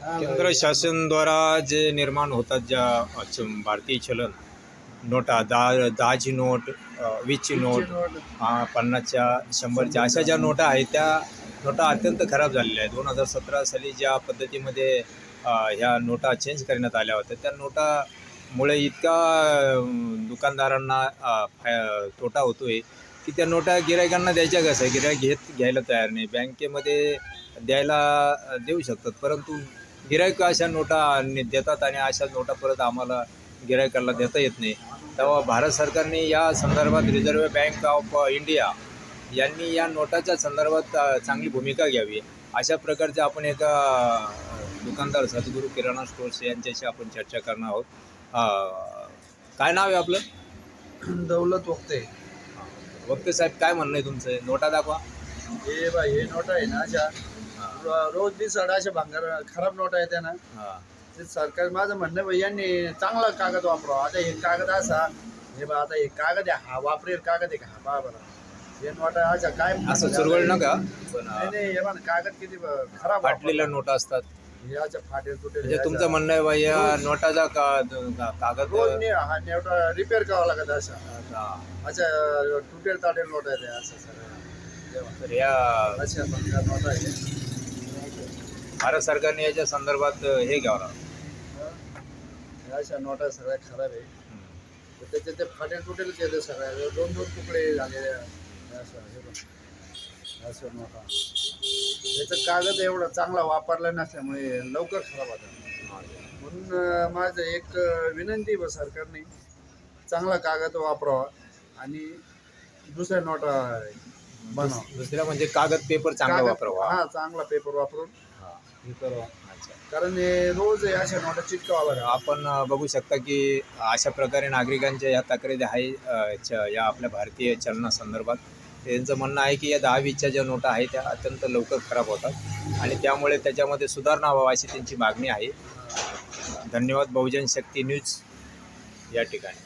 केंद्र शासन द्वारा जे निर्माण होतात ज्या भारतीय चलन नोटा दहाची नोट, 20ची नोट, 50च्या, 100च्या अशा ज्या नोटा आहेत त्या नोटा अत्यंत खराब झालेल्या आहेत. 2017 साली ज्या पद्धतीमध्ये ह्या नोटा चेंज करण्यात आल्या होत्या त्या नोटामुळे इतका दुकानदारांना तोटा होतो आहे की त्या नोटा गिरायकांना द्यायच्या कसं आहे. गिरायक घ्यायला तयार नाही, बँकेमध्ये देऊ शकतात, परंतु गिरायक अशा नोटा देतात आणि अशा नोटा परत आम्हाला गिरायकाला देता येत नाही. तेव्हा भारत सरकारने या संदर्भात रिझर्व्ह बँक ऑफ इंडिया यांनी या नोटाच्या संदर्भात चांगली भूमिका घ्यावी. अशा प्रकारचे आपण एका दुकानदार सद्गुरू किराणा स्टोर्स यांच्याशी आपण चर्चा करणार आहोत. काय नाव आहे आपलं? दौलत वक्ते. वक्ते साहेब, काय म्हणणं आहे तुमचं? नोटा दाखवा. हे बाई, हे नोटा आहे ना अशा रोज दिवसाड अशा भांगार खराब नोटा येते ना. ते सरकार, माझं म्हणणं बाई यांनी चांगला कागद वापरावा. आता हे कागद असा, हे बा आता हे कागद आहे, हा वापरेल कागद आहे का? हा बा बरं, हे नोटा अशा काय असं चुरगळ नका. नाही, हे बा कागद किती खराब फाटलेल्या नोटा असतात. हे अशा फाटेल तुटेल. म्हणजे तुमचं म्हणणं आहे बाई या नोटाचा कागद रोज नाही, हा नोटा रिपेअर करावा लागत अशा तुटेल ताटेल नोटा आहे असं सगळं. तर या अशा भांगार नोटा आहे. भारत सरकारने याच्या संदर्भात हे घ्यावं लागतं. अशा नोटा सगळ्या खराब आहे. तर त्याचे ते फाटेल तुटेलच येते सगळ्या, दोन दोन तुकडे झालेले असं नोटा. त्याचं कागद एवढा चांगला वापरला नसल्यामुळे लवकर खराब होतात. म्हणून माझं एक विनंती व सरकारने चांगला कागद वापरावा आणि दुसऱ्या नोटा बनवा. दुसऱ्या म्हणजे कागद पेपर चांगला वापरावा. हा, चांगला पेपर वापरून हे करावा. अच्छा. कारण हे रोज अशा नोटा चिटकावा लागतात. आपण बघू शकता की अशा प्रकारे नागरिकांच्या या तक्रारी आहे या आपल्या भारतीय चलनासंदर्भात. त्यांचं म्हणणं आहे की या 10-20च्या ज्या नोटा आहेत त्या अत्यंत लवकर खराब होतात आणि त्यामुळे त्याच्यामध्ये सुधारणा व्हावी अशी त्यांची मागणी आहे. धन्यवाद. बहुजन शक्ती न्यूज या ठिकाणी.